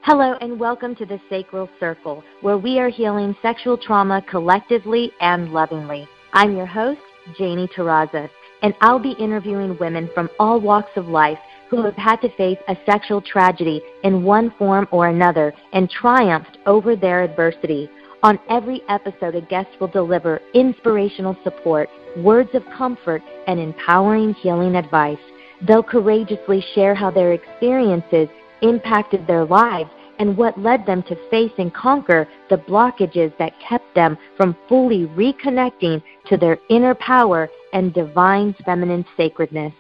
Hello and welcome to the Sacral Circle, where we are healing sexual trauma collectively and lovingly. I'm your host, Janie Terrazas, and I'll be interviewing women from all walks of life who have had to face a sexual tragedy in one form or another and triumphed over their adversity. On every episode, a guest will deliver inspirational support, words of comfort, and empowering healing advice. They'll courageously share how their experiences impacted their lives and what led them to face and conquer the blockages that kept them from fully reconnecting to their inner power and divine feminine sacredness.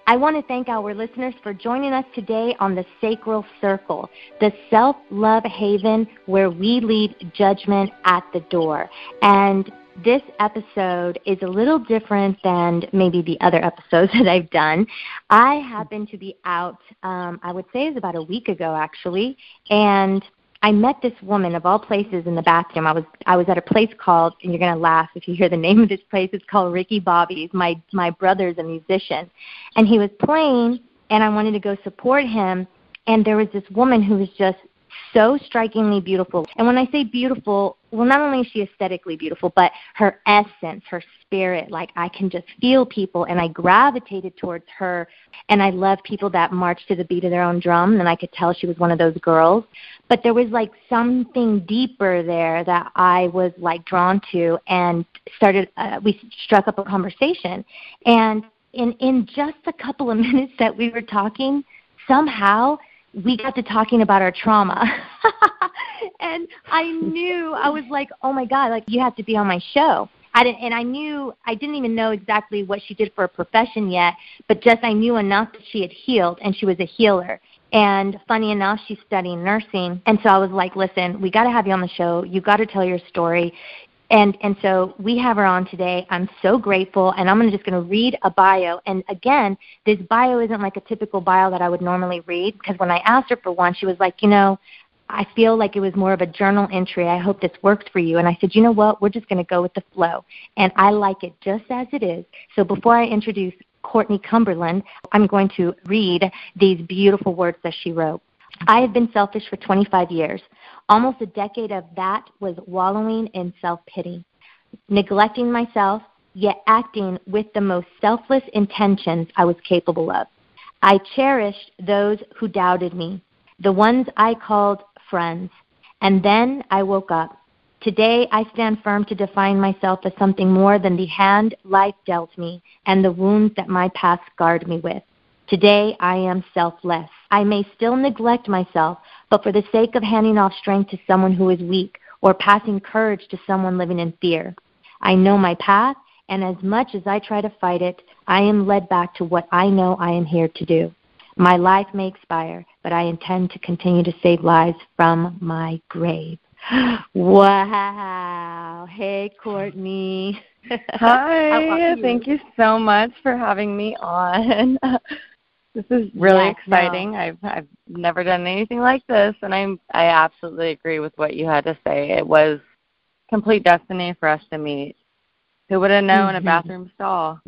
I want to thank our listeners for joining us today on the Sacral Circle, the self-love haven where we leave judgment at the door. And this episode is a little different than maybe the other episodes that I've done. I happened to be out, I would say it was about a week ago actually, and I met this woman of all places in the bathroom. I was at a place called, and you're going to laugh if you hear the name of this place, it's called Ricky Bobby's. My brother's a musician, and he was playing, and I wanted to go support him, and there was this woman who was just so strikingly beautiful. And when I say beautiful, well, not only is she aesthetically beautiful, but her essence, her spirit, like I can just feel people, and I gravitated towards her. And I love people that march to the beat of their own drum, and I could tell she was one of those girls. But there was like something deeper there that I was like drawn to, and we struck up a conversation. And in just a couple of minutes that we were talking, somehow we got to talking about our trauma. And I was like, oh my God, like you have to be on my show. I didn't even know exactly what she did for a profession yet, but just I knew enough that she had healed and she was a healer. And funny enough, she's studying nursing. And so I was like, listen, we got to have you on the show. You got to tell your story. And so we have her on today. I'm so grateful, and I'm just going to read a bio. And again, this bio isn't like a typical bio that I would normally read, because when I asked her for one, she was like, I feel like it was more of a journal entry. I hope this works for you. And I said, you know what? We're just going to go with the flow. And I like it just as it is. So before I introduce Courtney Cumberland, I'm going to read these beautiful words that she wrote. I have been selfish for 25 years. Almost a decade of that was wallowing in self-pity, neglecting myself, yet acting with the most selfless intentions I was capable of. I cherished those who doubted me, the ones I called friends. And then I woke up. Today I stand firm to define myself as something more than the hand life dealt me and the wounds that my past scarred me with. Today I am selfless. I may still neglect myself, but for the sake of handing off strength to someone who is weak or passing courage to someone living in fear. I know my path, and as much as I try to fight it, I am led back to what I know I am here to do. My life may expire, but I intend to continue to save lives from my grave. Wow. Hey, Courtney. Hi. Thank you so much for having me on. This is really exciting. No. I've never done anything like this, and I absolutely agree with what you had to say. It was complete destiny for us to meet. Who would have known a bathroom stall?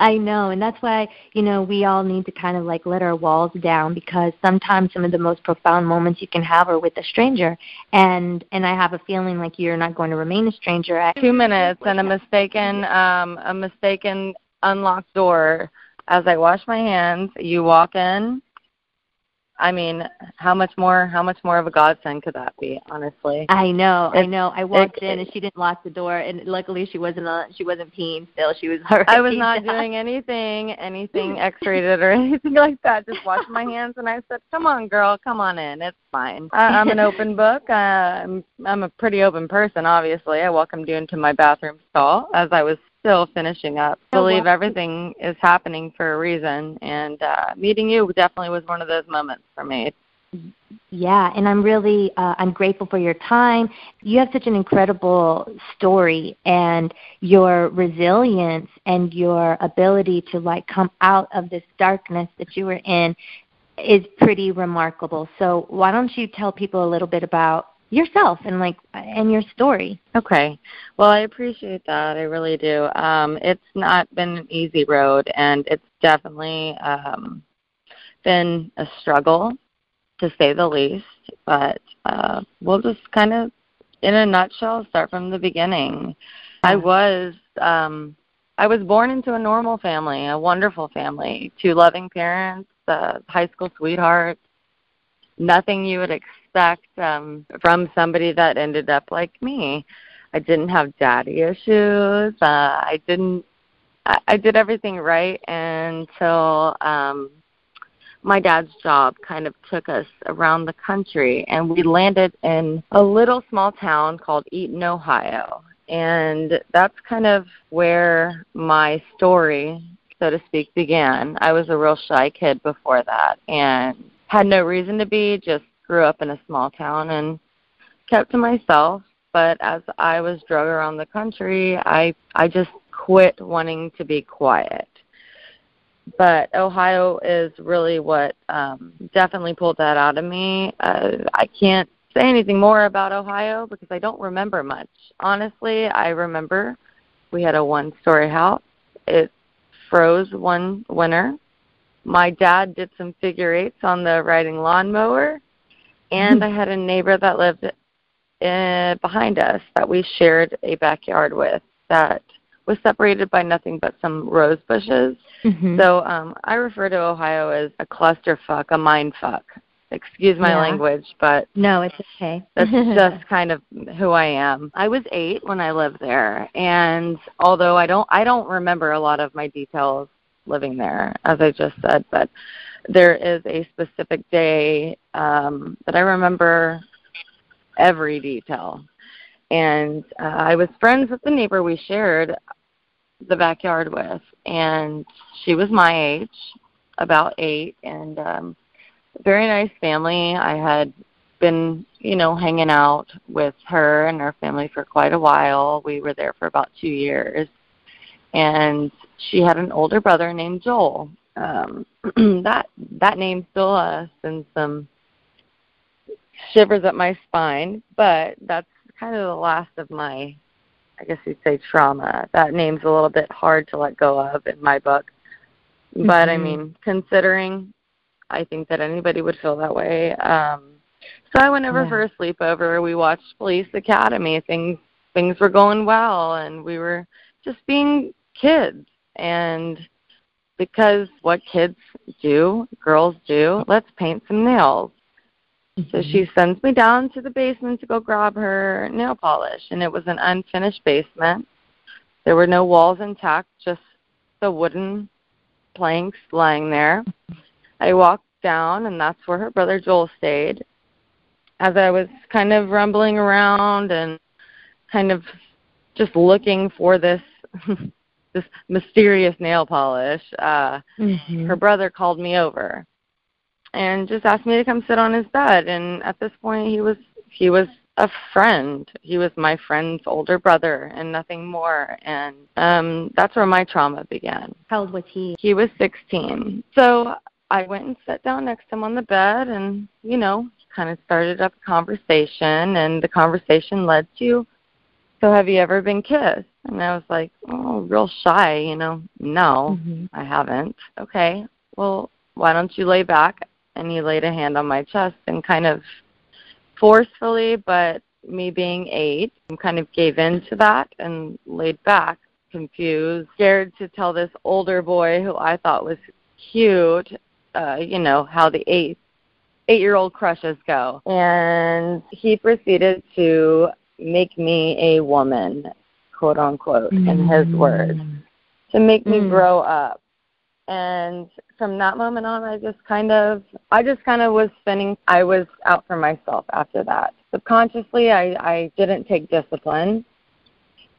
I know, and that's why, we all need to kind of like let our walls down, because sometimes some of the most profound moments you can have are with a stranger, and I have a feeling like you're not going to remain a stranger. 2 minutes and a mistaken unlocked door. As I wash my hands, you walk in. I mean, how much more of a godsend could that be, honestly? I know. I walked in and she didn't lock the door, and luckily she wasn't peeing still. She was already. I was not doing anything X-rated or anything like that. Just washing my hands, and I said, "Come on, girl, come on in. It's fine." I'm an open book. I'm a pretty open person, obviously. I welcomed you into my bathroom stall as I was still finishing up. I believe everything is happening for a reason, and meeting you definitely was one of those moments for me. Yeah, and I'm really I'm grateful for your time. You have such an incredible story, and your resilience and your ability to like come out of this darkness that you were in is pretty remarkable. So why don't you tell people a little bit about yourself and your story? Okay. Well, I appreciate that. I really do. It's not been an easy road, and it's definitely been a struggle. to say the least. But we'll just kind of, in a nutshell, start from the beginning. I was born into a normal family, a wonderful family, 2 loving parents, high school sweetheart, nothing you would expect from somebody that ended up like me. I didn't have daddy issues. I did everything right until my dad's job kind of took us around the country, and we landed in a little small town called Eaton, Ohio. And that's kind of where my story, so to speak, began. I was a real shy kid before that and had no reason to be, just grew up in a small town and kept to myself. But as I was drug around the country, I just quit wanting to be quiet. But Ohio is really what definitely pulled that out of me. I can't say anything more about Ohio because I don't remember much. Honestly, I remember we had a 1-story house. It froze one winter. My dad did some figure eights on the riding lawnmower, and I had a neighbor that lived behind us that we shared a backyard with that was separated by nothing but some rose bushes. Mm-hmm. So I refer to Ohio as a clusterfuck, a mind fuck. Excuse my language, but no, it's okay. That's just kind of who I am. I was 8 when I lived there, and although I don't remember a lot of my details living there, as I just said, but there is a specific day that I remember every detail. And I was friends with the neighbor we shared the backyard with, and she was my age, about 8, and very nice family. I had been, hanging out with her and her family for quite a while. We were there for about 2 years, and she had an older brother named Joel. That name still sends some shivers up my spine, but that's kind of the last of my, I guess you'd say, trauma. That name's a little bit hard to let go of in my book. But, I mean, considering, I think that anybody would feel that way. So I went over for a sleepover. We watched Police Academy. Things were going well, and we were just being kids. And because what kids do, girls do, let's paint some nails. So she sends me down to the basement to go grab her nail polish, and it was an unfinished basement. There were no walls intact, just the wooden planks lying there. I walked down, and that's where her brother Joel stayed. As I was kind of rumbling around and kind of just looking for this this mysterious nail polish, her brother called me over and just asked me to come sit on his bed. And at this point, he was a friend. He was my friend's older brother and nothing more. And that's where my trauma began. How old was he? He was 16. So I went and sat down next to him on the bed and, kind of started up a conversation. And the conversation led to, so have you ever been kissed? And I was like, oh, real shy, No, I haven't. Okay, well, why don't you lay back? And he laid a hand on my chest and kind of forcefully, but me being 8, kind of gave in to that and laid back, confused, scared to tell this older boy who I thought was cute, how the 8-year-old crushes go. And he proceeded to make me a woman, quote unquote, in his words, to make me grow up. And from that moment on, I just kind of was spinning. I was out for myself after that. Subconsciously, I didn't take discipline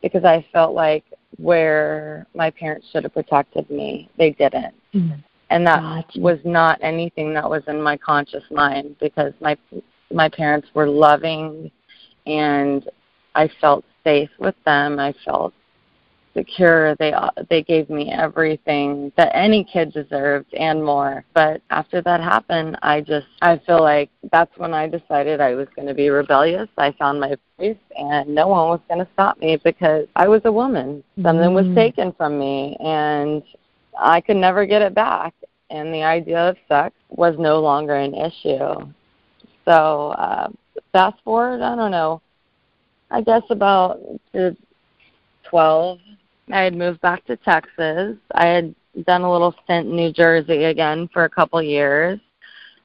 because I felt like where my parents should have protected me, they didn't. And that was not anything that was in my conscious mind because my parents were loving and I felt safe with them. I felt secure. They gave me everything that any kid deserved and more. But after that happened, I feel like that's when I decided I was going to be rebellious. I found my place, and no one was going to stop me because I was a woman. Something was taken from me, and I could never get it back. And the idea of sex was no longer an issue. So fast forward, I don't know, I guess about 12, I had moved back to Texas. I had done a little stint in New Jersey again for a couple years.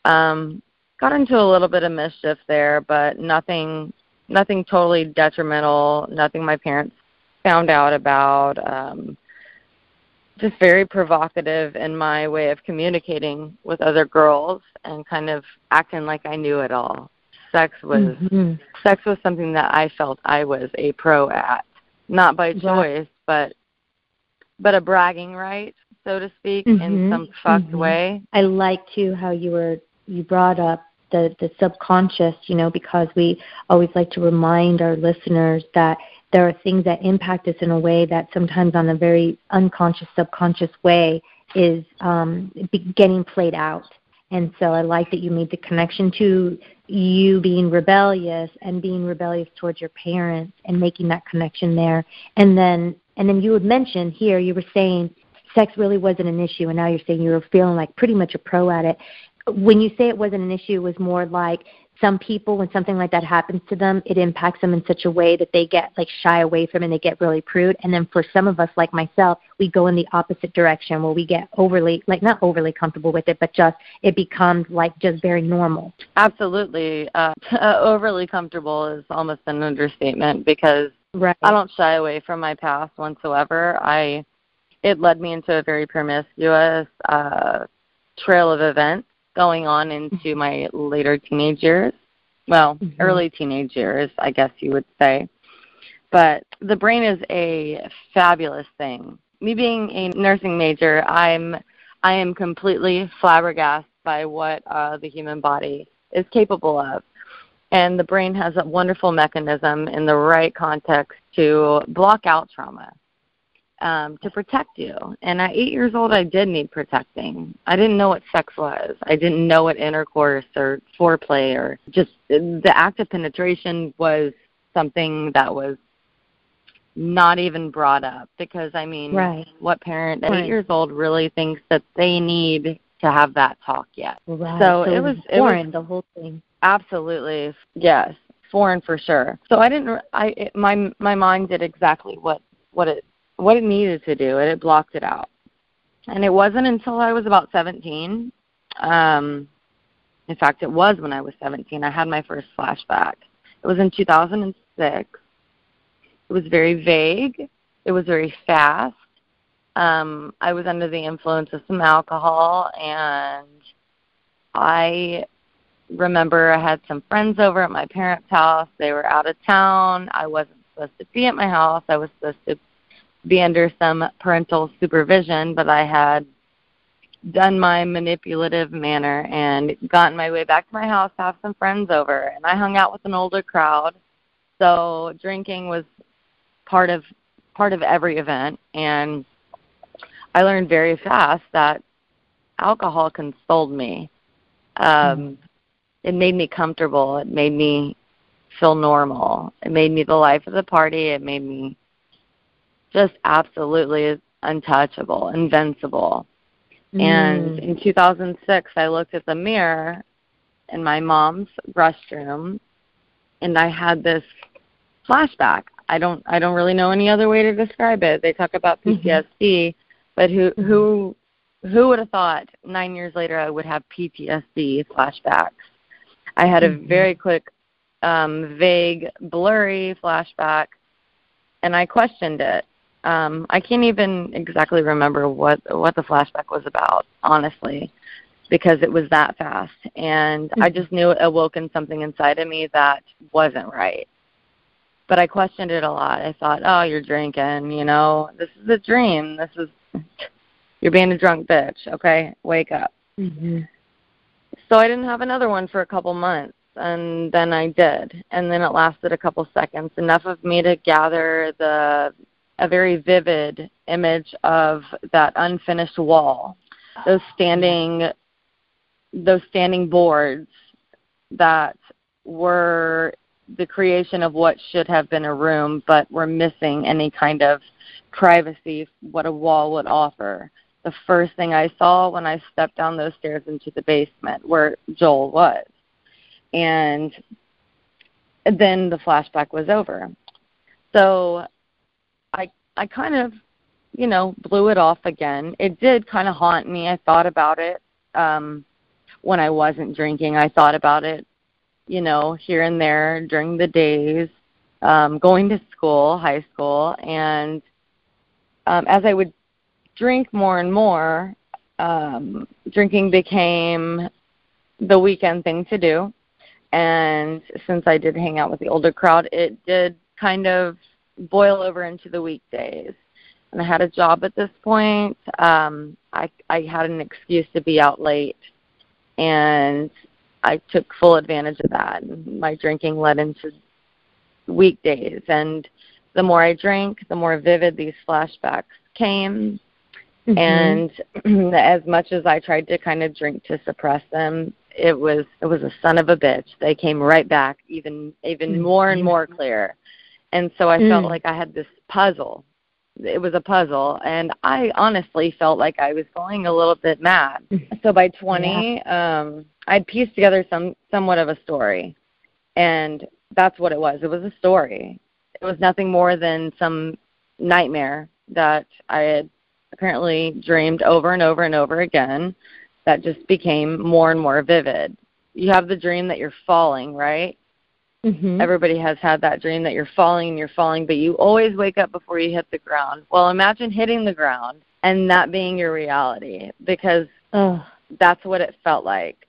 Got into a little bit of mischief there, but nothing totally detrimental, nothing my parents found out about. Just very provocative in my way of communicating with other girls and kind of acting like I knew it all. Sex was something that I felt I was a pro at, not by choice, but a bragging right, so to speak, in some fucked way. I like too how you brought up the subconscious, because we always like to remind our listeners that there are things that impact us in a way that sometimes on a very unconscious, subconscious way is getting played out. And so I like that you made the connection to you being rebellious and being rebellious towards your parents and making that connection there. And then you had mentioned here, you were saying sex really wasn't an issue, and now you're saying you were feeling like pretty much a pro at it. When you say it wasn't an issue, it was more like some people, when something like that happens to them, it impacts them in such a way that they get like shy away from it and they get really prude. And then for some of us, like myself, we go in the opposite direction where we get overly, like not overly comfortable with it, but just it becomes like just very normal. Absolutely. Overly comfortable is almost an understatement because I don't shy away from my past whatsoever. It led me into a very promiscuous trail of events going on into my later teenage years. Well, early teenage years, I guess you would say. But the brain is a fabulous thing. Me being a nursing major, I am completely flabbergasted by what the human body is capable of. And the brain has a wonderful mechanism in the right context to block out trauma, to protect you. And at 8 years old, I did need protecting. I didn't know what sex was. I didn't know what intercourse or foreplay or just the act of penetration was something that was not even brought up. Because, I mean, what parent at 8 years old really thinks that they need to have that talk yet? So it was foreign, the whole thing. Absolutely. Yes, foreign for sure. So my mind did exactly what it needed to do, and it blocked it out. And it wasn't until I was about 17. In fact, it was when I was 17. I had my first flashback. It was in 2006. It was very vague. It was very fast. I was under the influence of some alcohol, and I remember I had some friends over at my parents' house. They were out of town. I wasn't supposed to be at my house. I was supposed to be under some parental supervision, but I had done my manipulative manner and gotten my way back to my house to have some friends over. And I hung out with an older crowd, so drinking was part of every event. And I learned very fast that alcohol consoled me. It made me comfortable. It made me feel normal. It made me the life of the party. It made me just absolutely untouchable, invincible. And in 2006, I looked at the mirror in my mom's restroom, and I had this flashback. I don't really know any other way to describe it. They talk about PTSD, but who would have thought 9 years later I would have PTSD flashbacks? I had a very quick, vague, blurry flashback, and I questioned it. I can't even exactly remember what the flashback was about, honestly, because it was that fast. And I just knew it awoken something inside of me that wasn't right. But I questioned it a lot. I thought, oh, you're drinking, this is a dream. You're being a drunk bitch, okay? Wake up. So I didn't have another one for a couple months, and then I did. And then it lasted a couple seconds, enough of me to gather a very vivid image of that unfinished wall, those standing boards that were the creation of what should have been a room, but were missing any kind of privacy, what a wall would offer. The first thing I saw when I stepped down those stairs into the basement where Joel was. And then the flashback was over. So I kind of, blew it off again. It did kind of haunt me. I thought about it when I wasn't drinking. I thought about it, here and there during the days, going to school, high school. And as I would drink more and more, drinking became the weekend thing to do. And since I did hang out with the older crowd, it did kind of boil over into the weekdays. And I had a job at this point. I had an excuse to be out late, and I took full advantage of that. My drinking led into weekdays, and the more I drank, the more vivid these flashbacks came. And as much as I tried to kind of drink to suppress them, it was a son of a bitch. They came right back, even more and more clear. And so I felt like I had this puzzle. It was a puzzle, and I honestly felt like I was going a little bit mad. So by 20, I'd pieced together somewhat of a story, and that's what it was. It was a story. It was nothing more than some nightmare that I had apparently dreamed over and over and over again that just became more and more vivid. You have the dream that you're falling, right? Everybody has had that dream that you're falling, but you always wake up before you hit the ground. Well, imagine hitting the ground and that being your reality, because that's what it felt like.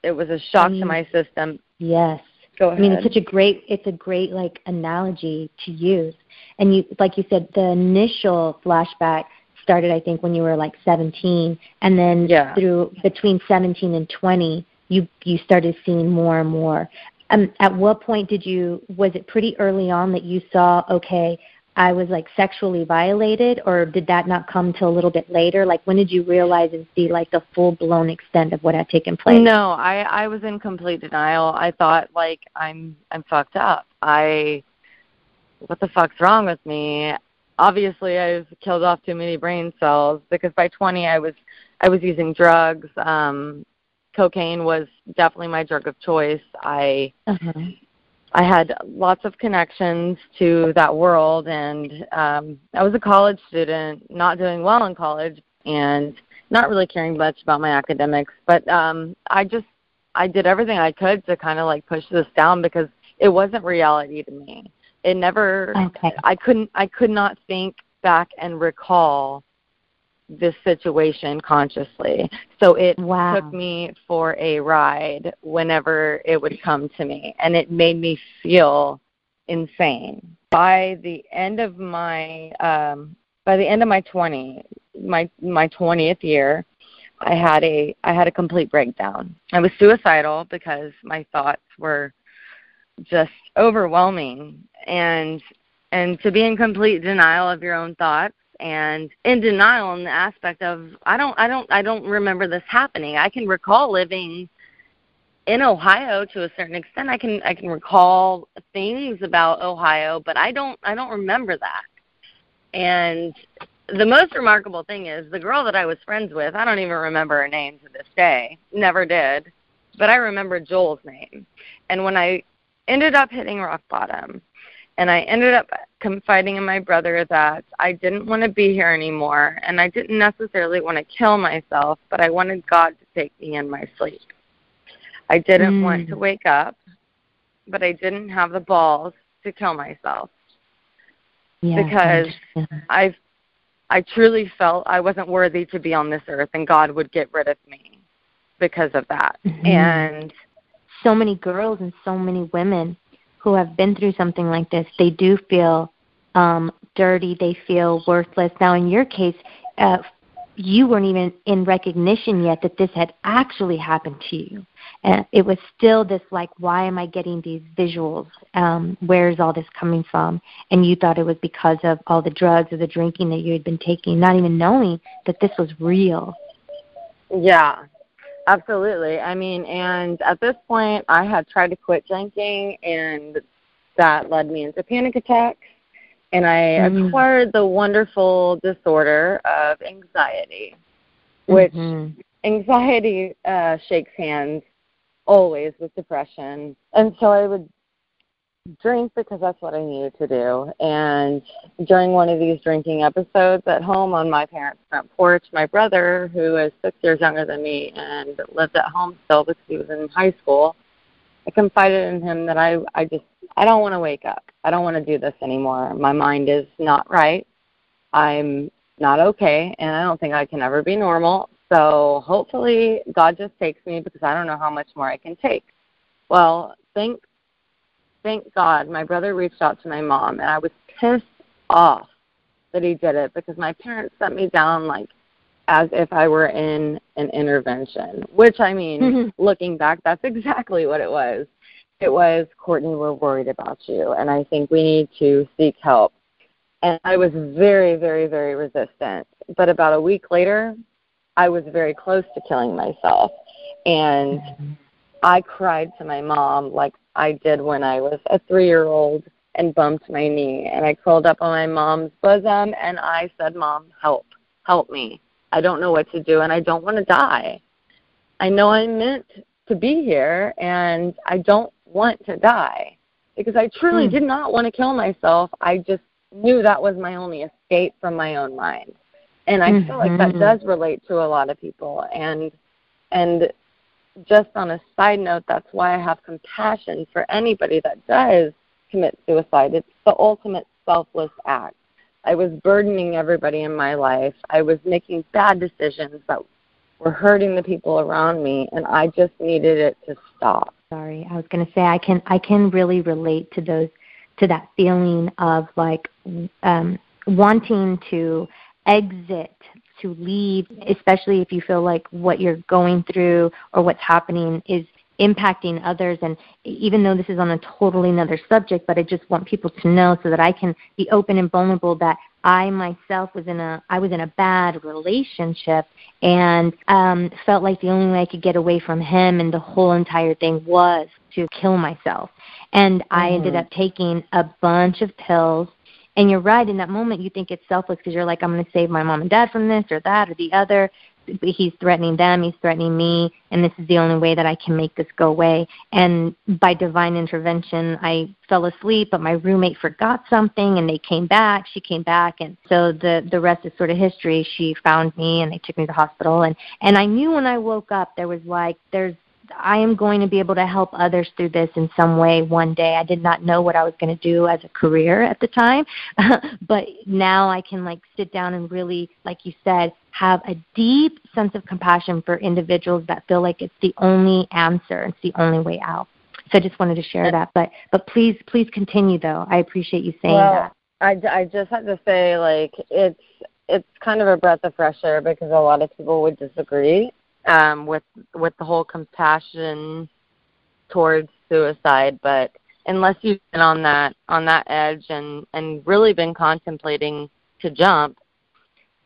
It was a shock to my system. Yes. Go ahead. I mean, it's a great like analogy to use. And you, like you said, the initial flashback started, I think, when you were like 17, and then through between 17 and 20, you started seeing more and more. At what point was it pretty early on that you saw, okay, I was like sexually violated, or did that not come till a little bit later? Like, when did you realize and see like the full-blown extent of what had taken place? No, I was in complete denial. I thought, like, I'm fucked up. What the fuck's wrong with me? Obviously, I've killed off too many brain cells, because by 20 I was using drugs. Cocaine was definitely my drug of choice. I had lots of connections to that world, and I was a college student, not doing well in college, and not really caring much about my academics. But I did everything I could to kind of like push this down, because it wasn't reality to me. It never. I could not think back and recall this situation consciously. So it took me for a ride whenever it would come to me, and it made me feel insane. By the end of my 20th year, I had a complete breakdown. I was suicidal because my thoughts were just overwhelming, and to be in complete denial of your own thoughts, and in denial in the aspect of I don't remember this happening. I can recall living in Ohio to a certain extent. I can recall things about Ohio, but I don't remember that. And the most remarkable thing is the girl that I was friends with, I don't even remember her name to this day. Never did. But I remember Joel's name. And when I ended up hitting rock bottom, and I ended up confiding in my brother that I didn't want to be here anymore, and I didn't necessarily want to kill myself, but I wanted God to take me in my sleep. I didn't want to wake up, but I didn't have the balls to kill myself, because I truly felt I wasn't worthy to be on this earth, and God would get rid of me because of that. And so many girls and so many women who have been through something like this, they do feel dirty, they feel worthless. Now, in your case, you weren't even in recognition yet that this had actually happened to you. And it was still this, like, why am I getting these visuals? Where is all this coming from? And you thought it was because of all the drugs or the drinking that you had been taking, not even knowing that this was real. Yeah. Absolutely. I mean, and at this point, I had tried to quit drinking, and that led me into panic attacks, and I acquired the wonderful disorder of anxiety, which anxiety shakes hands always with depression. And so I would drink because that's what I needed to do. And during one of these drinking episodes at home on my parents' front porch, my brother, who is 6 years younger than me and lived at home still because he was in high school, I confided in him that I don't want to wake up. I don't want to do this anymore. My mind is not right. I'm not okay, and I don't think I can ever be normal. So hopefully God just takes me because I don't know how much more I can take. Well, thank God my brother reached out to my mom, and I was pissed off that he did it because my parents set me down like as if I were in an intervention, which, I mean, looking back, that's exactly what it was. It was, Courtney, we're worried about you, and I think we need to seek help. And I was very, very, very resistant. But about a week later, I was very close to killing myself. And I cried to my mom like I did when I was a 3-year-old and bumped my knee. And I curled up on my mom's bosom, and I said, Mom, help me. I don't know what to do, and I don't want to die. I know I'm meant to be here, and I don't want to die because I truly did not want to kill myself. I just knew that was my only escape from my own mind. And I feel like that does relate to a lot of people. And just on a side note, that's why I have compassion for anybody that does commit suicide. It's the ultimate selfless act. I was burdening everybody in my life. I was making bad decisions that were hurting the people around me, and I just needed it to stop. Sorry, I was going to say I can really relate to that feeling of like wanting to exit, to leave, especially if you feel like what you're going through or what's happening is impacting others. And even though this is on a totally another subject, but I just want people to know so that I can be open and vulnerable that I myself was in a bad relationship and felt like the only way I could get away from him and the whole entire thing was to kill myself. And I ended up taking a bunch of pills. And you're right, in that moment you think it's selfless because you're like, I'm going to save my mom and dad from this or that or the other. He's threatening them, he's threatening me, and this is the only way that I can make this go away. And by divine intervention, I fell asleep, but my roommate forgot something, and she came back, and so the rest is sort of history. She found me, and they took me to the hospital, and I knew when I woke up there was like, I am going to be able to help others through this in some way one day. I did not know what I was going to do as a career at the time, but now I can like sit down and really, like you said, have a deep sense of compassion for individuals that feel like it's the only answer, it's the only way out. So I just wanted to share that, but please continue though. I appreciate you saying that. I just had to say, like, it's kind of a breath of fresh air because a lot of people would disagree with the whole compassion towards suicide, but unless you've been on that edge and really been contemplating to jump,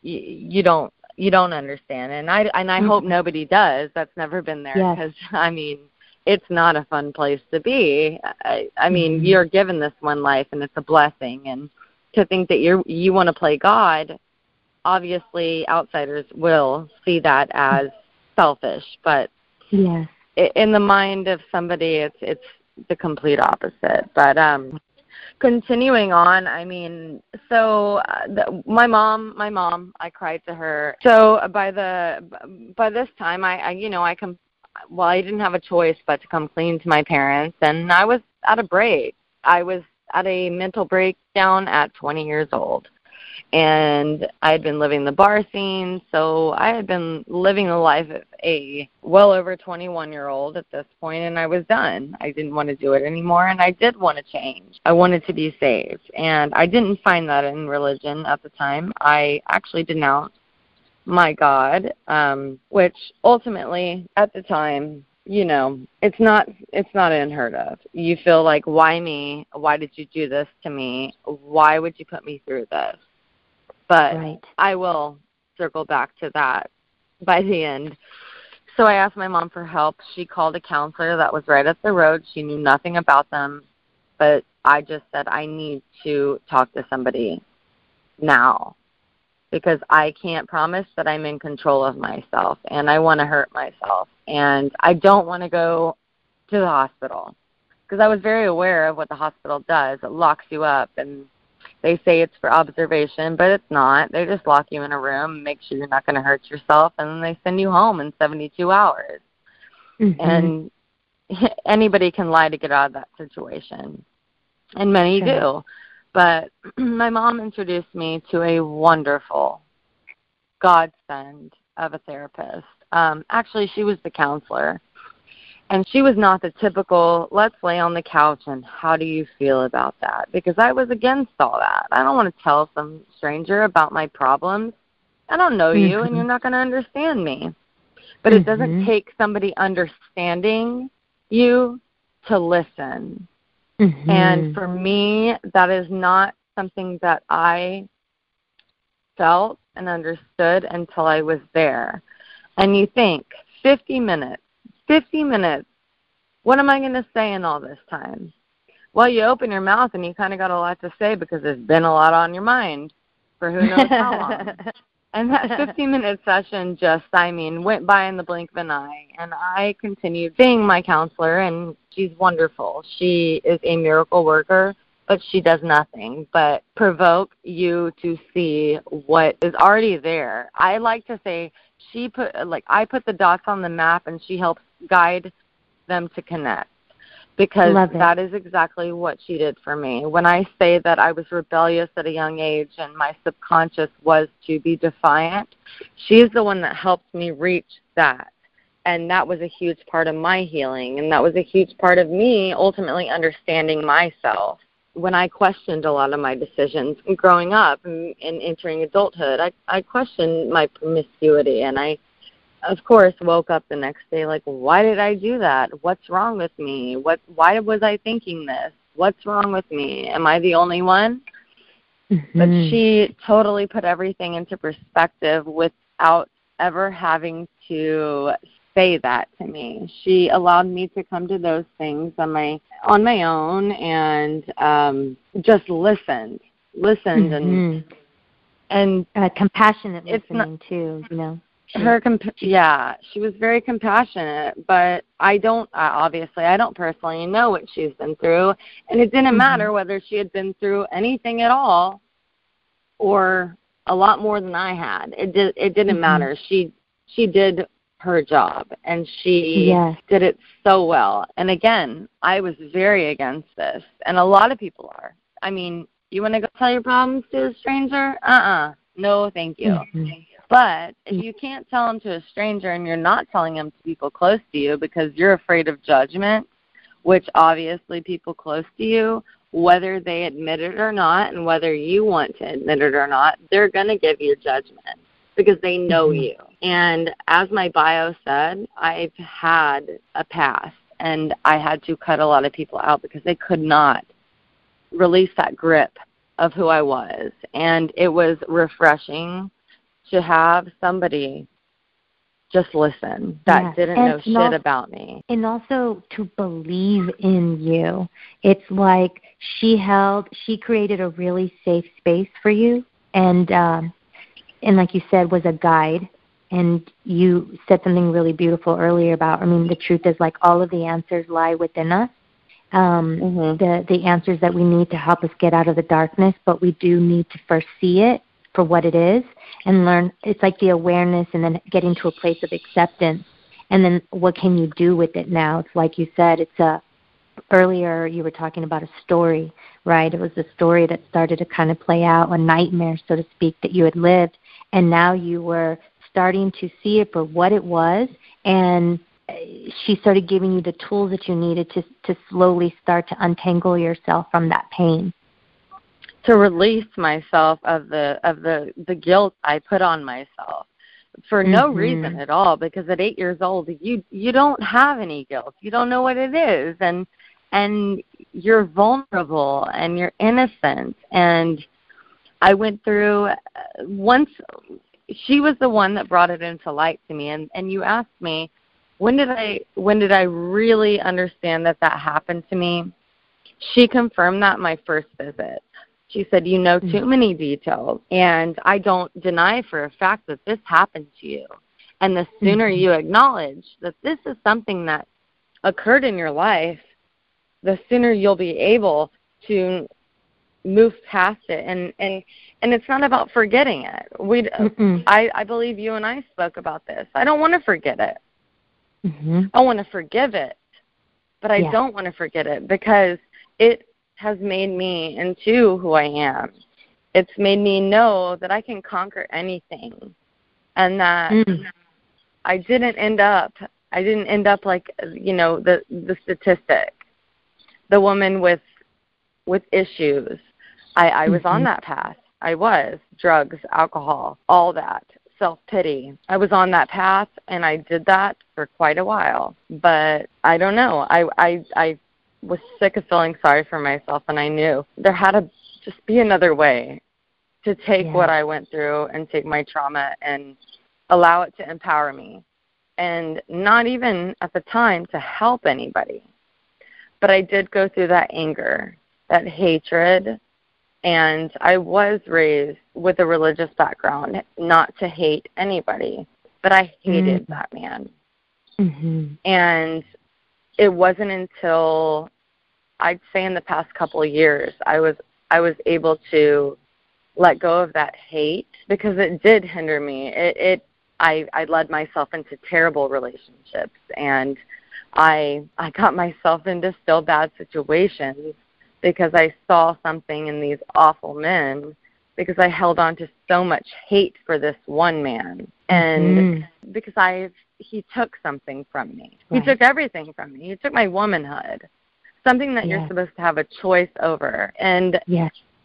you don't understand. And I hope nobody does. That's never been there because I mean it's not a fun place to be. I mean you're given this one life and it's a blessing, and to think that you want to play God, obviously outsiders will see that as selfish, but in the mind of somebody it's the complete opposite. But continuing on, I mean, so my mom, I cried to her. So by this time I didn't have a choice but to come clean to my parents, and I was at a break. I was at a mental breakdown at 20 years old. And I had been living the bar scene, so I had been living the life of a well over 21-year-old at this point, and I was done. I didn't want to do it anymore, and I did want to change. I wanted to be saved, and I didn't find that in religion at the time. I actually denounced my God, which ultimately at the time, you know, it's not unheard of. You feel like, why me? Why did you do this to me? Why would you put me through this? But I will circle back to that by the end. So I asked my mom for help. She called a counselor that was right up the road. She knew nothing about them, but I just said, I need to talk to somebody now because I can't promise that I'm in control of myself, and I want to hurt myself. And I don't want to go to the hospital, because I was very aware of what the hospital does. It locks you up, and they say it's for observation, but it's not. They just lock you in a room, make sure you're not going to hurt yourself, and then they send you home in 72 hours. Mm-hmm. And anybody can lie to get out of that situation, and many do. But my mom introduced me to a wonderful godsend of a therapist. Actually, she was the counselor. And she was not the typical, let's lay on the couch and how do you feel about that? Because I was against all that. I don't want to tell some stranger about my problems. I don't know you, and you're not going to understand me. But it doesn't take somebody understanding you to listen. And for me, that is not something that I felt and understood until I was there. And you think, 50 minutes, what am I going to say in all this time? Well, you open your mouth and you kind of got a lot to say because there's been a lot on your mind for who knows how long. And that 15-minute session just, went by in the blink of an eye. And I continued seeing my counselor, and she's wonderful. She is a miracle worker, but she does nothing but provoke you to see what is already there. I like to say I put the dots on the map, and she helps guide them to connect, because that is exactly what she did for me. When I say that I was rebellious at a young age and my subconscious was to be defiant, she is the one that helped me reach that. And that was a huge part of my healing, and that was a huge part of me ultimately understanding myself. When I questioned a lot of my decisions growing up and entering adulthood, I questioned my promiscuity, and I, of course, woke up the next day like, why did I do that? What's wrong with me? Why was I thinking this? What's wrong with me? Am I the only one? But she totally put everything into perspective without ever having to say that to me. She allowed me to come to those things on my own, and just listened and compassionate listening too, you know. She was very compassionate, but I don't personally know what she's been through, and it didn't matter whether she had been through anything at all or a lot more than I had. It didn't matter. She did her job, and she did it so well. And again, I was very against this, and a lot of people are. I mean, you want to go tell your problems to a stranger? No, thank you. But if you can't tell them to a stranger, and you're not telling them to people close to you because you're afraid of judgment, which obviously people close to you, whether they admit it or not, and whether you want to admit it or not, they're going to give you judgment because they know you. And as my bio said, I've had a past, and I had to cut a lot of people out because they could not release that grip of who I was. And it was refreshing to have somebody just listen that didn't know shit about me. And also to believe in you. It's like she created a really safe space for you, and like you said, was a guide. And you said something really beautiful earlier about, the truth is, like, all of the answers lie within us. The answers that we need to help us get out of the darkness, but we do need to first see it for what it is and learn. It's like the awareness, and then getting to a place of acceptance, and then what can you do with it now? It's like you said, earlier you were talking about a story, right? It was a story that started to kind of play out, a nightmare, so to speak, that you had lived, and now you were starting to see it for what it was, and she started giving you the tools that you needed to slowly start to untangle yourself from that pain. To release myself of the guilt I put on myself for no reason at all, because at 8 years old you don't have any guilt. You don't know what it is, and you're vulnerable and you're innocent. And I went through once. She was the one that brought it into light to me, and you asked me, when did I really understand that happened to me? She confirmed that my first visit. She said, you know too many details, and I don't deny for a fact that this happened to you. And the sooner you acknowledge that this is something that occurred in your life, the sooner you'll be able to move past it. And it's not about forgetting it. I believe you and I spoke about this. I don't want to forget it. I want to forgive it, but I don't want to forget it because it has made me into who I am. It's made me know that I can conquer anything, and that I didn't end up like, you know, the statistic, the woman with issues. I was on that path. I was drugs, alcohol, all that, self-pity. I was on that path, and I did that for quite a while. But I don't know. I was sick of feeling sorry for myself, and I knew there had to just be another way to take what I went through and take my trauma and allow it to empower me. And not even at the time to help anybody. But I did go through that anger, that hatred, and I was raised with a religious background, not to hate anybody, but I hated that man. And it wasn't until, I'd say in the past couple of years, I was able to let go of that hate, because it did hinder me. I led myself into terrible relationships, and I got myself into still bad situations because I saw something in these awful men, because I held on to so much hate for this one man. And because he took something from me. He took everything from me. He took my womanhood, something that you're supposed to have a choice over. And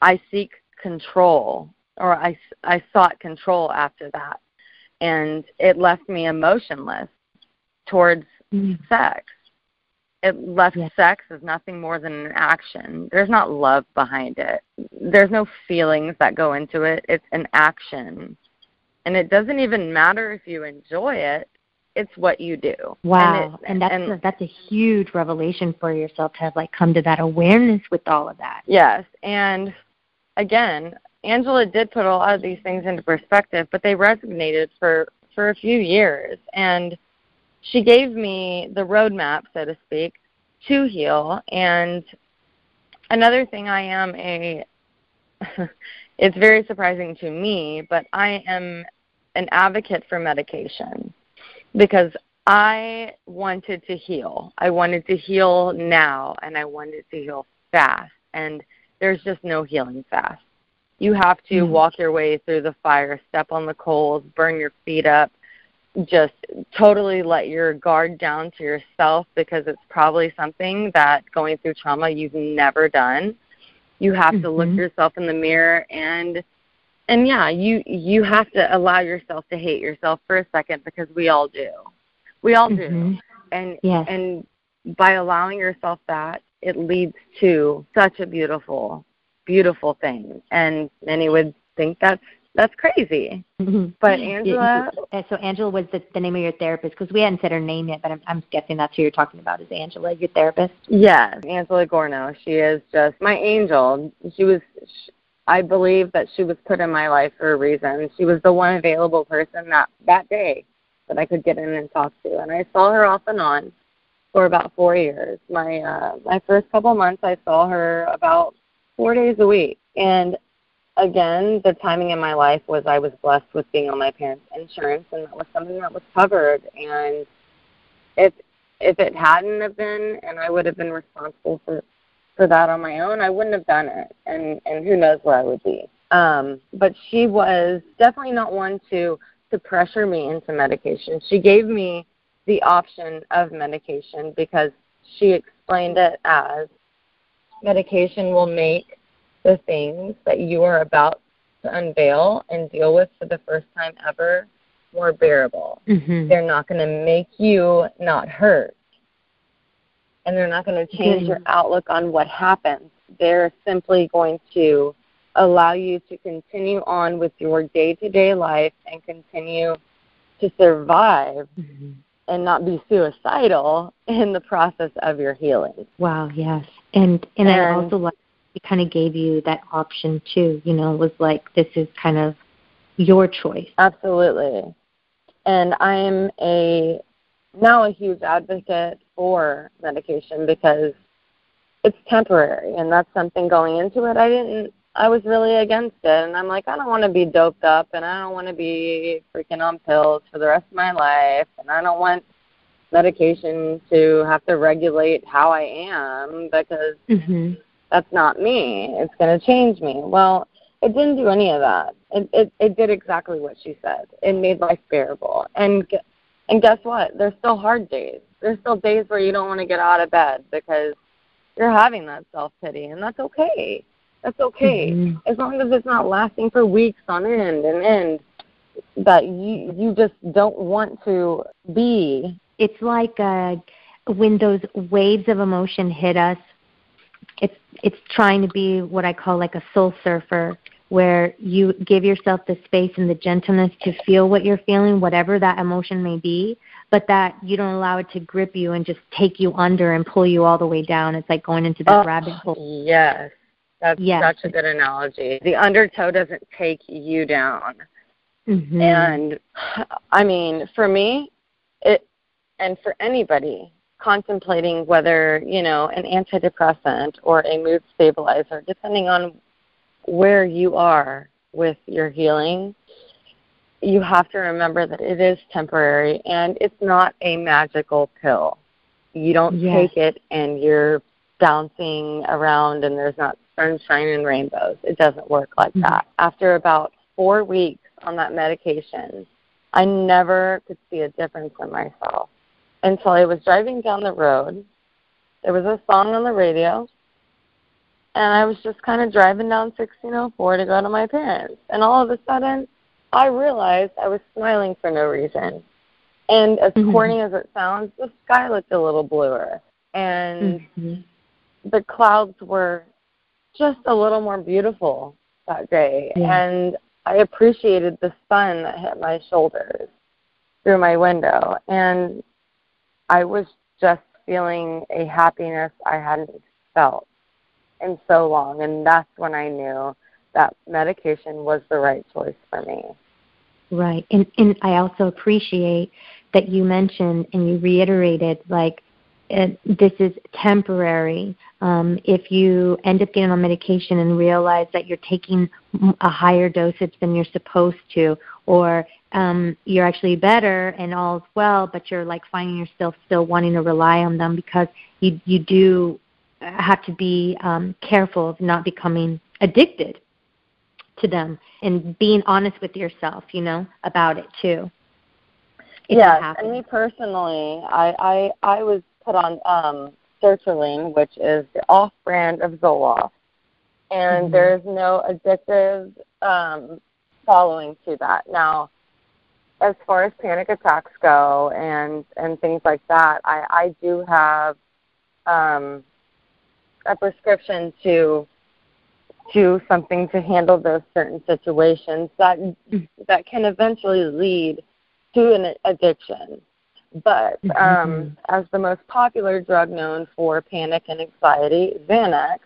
I seek control, or I sought control after that. And it left me emotionless towards sex. It left sex as nothing more than an action. There's not love behind it. There's no feelings that go into it. It's an action. And it doesn't even matter if you enjoy it. It's what you do. Wow. And that's a huge revelation for yourself to have, like, come to that awareness with all of that. Yes. And again, Angela did put a lot of these things into perspective, but they resonated for a few years. And she gave me the roadmap, so to speak, to heal. And another thing, I am it's very surprising to me, but I am an advocate for medication, because I wanted to heal. I wanted to heal now, and I wanted to heal fast. And there's just no healing fast. You have to walk your way through the fire, step on the coals, burn your feet up, just totally let your guard down to yourself, because it's probably something that going through trauma you've never done. You have to look yourself in the mirror, and you have to allow yourself to hate yourself for a second, because we all do. We all do. And by allowing yourself that, it leads to such a beautiful, beautiful thing. And many would think that's crazy. But Angela... So Angela was the name of your therapist, because we hadn't said her name yet, but I'm guessing that's who you're talking about, is Angela, your therapist? Yes, Angela Gorno. She is just my angel. I believe that she was put in my life for a reason. She was the one available person that day that I could get in and talk to. And I saw her off and on for about 4 years. My first couple months, I saw her about 4 days a week. And again, the timing in my life was I was blessed with being on my parents' insurance, and that was something that was covered. And if it hadn't have been, and I would have been responsible for that on my own, I wouldn't have done it. And who knows where I would be. But she was definitely not one to pressure me into medication. She gave me the option of medication, because she explained it as medication will make the things that you are about to unveil and deal with for the first time ever more bearable. They're not going to make you not hurt, and they're not going to change your outlook on what happens. They're simply going to allow you to continue on with your day-to-day life and continue to survive and not be suicidal in the process of your healing. Wow, yes. And I also like it kind of gave you that option too, you know, it was like, this is kind of your choice. Absolutely. And I am a now a huge advocate for medication because it's temporary, and that's something going into it. I was really against it, and I'm like, I don't want to be doped up, and I don't want to be freaking on pills for the rest of my life, and I don't want medication to have to regulate how I am because that's not me. It's going to change me. Well, it didn't do any of that. It did exactly what she said. It made life bearable. And guess what? There's still hard days. There's still days where you don't want to get out of bed because you're having that self-pity, and that's okay. That's okay. As long as it's not lasting for weeks on end and end, that you just don't want to be. It's like when those waves of emotion hit us, it's trying to be what I call like a soul surfer, where you give yourself the space and the gentleness to feel what you're feeling, whatever that emotion may be, but that you don't allow it to grip you and just take you under and pull you all the way down. It's like going into that rabbit hole. Yes. That's such a good analogy. The undertow doesn't take you down. And, I mean, for me, and for anybody contemplating whether, an antidepressant or a mood stabilizer, depending on where you are with your healing, you have to remember that it is temporary and it's not a magical pill. You don't take it and you're bouncing around and there's not sunshine and rainbows. It doesn't work like that. After about 4 weeks on that medication, I never could see a difference in myself until I was driving down the road. There was a song on the radio, and I was just kind of driving down 1604 to go to my parents. And all of a sudden, I realized I was smiling for no reason. And as corny as it sounds, the sky looked a little bluer. And the clouds were just a little more beautiful that day. And I appreciated the sun that hit my shoulders through my window. And I was just feeling a happiness I hadn't felt in so long. And that's when I knew that medication was the right choice for me. Right. And I also appreciate that you mentioned and you reiterated, like, this is temporary. If you end up getting on medication and realize that you're taking a higher dosage than you're supposed to, or you're actually better and all's well, but you're like finding yourself still wanting to rely on them because you do have to be careful of not becoming addicted to them and being honest with yourself, about it too. Yes, and me personally, I was put on sertraline, which is the off-brand of Zoloft, and there's no addictive following to that. Now, as far as panic attacks go and things like that, I do have a prescription to something to handle those certain situations that can eventually lead to an addiction. But as the most popular drug known for panic and anxiety, Xanax,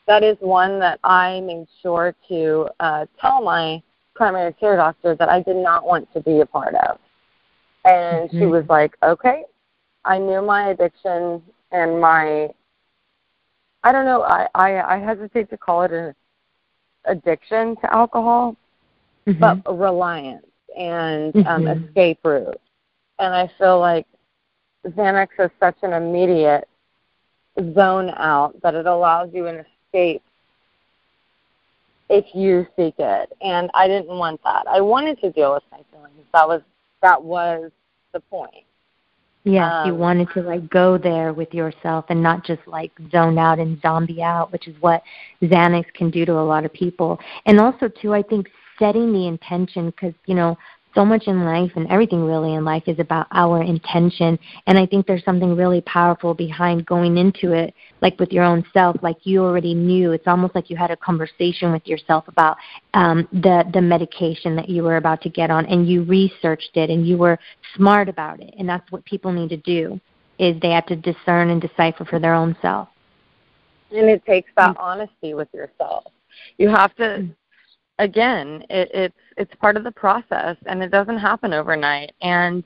that is one that I made sure to tell my primary care doctor that I did not want to be a part of. And she was like, okay. I knew my addiction and I don't know, I hesitate to call it an addiction to alcohol, but a reliance and escape route. And I feel like Xanax is such an immediate zone out that it allows you an escape if you seek it. And I didn't want that. I wanted to deal with my feelings. That was the point. Yes, you wanted to like go there with yourself and not just like zone out and zombie out, which is what Xanax can do to a lot of people. And also too, I think setting the intention, because so much in life and everything really in life is about our intention. And I think there's something really powerful behind going into it, like with your own self, like you already knew. It's almost like you had a conversation with yourself about the medication that you were about to get on, and you researched it and you were smart about it. And that's what people need to do, is they have to discern and decipher for their own self. And it takes that honesty with yourself. You have to again, it's part of the process, and it doesn't happen overnight. And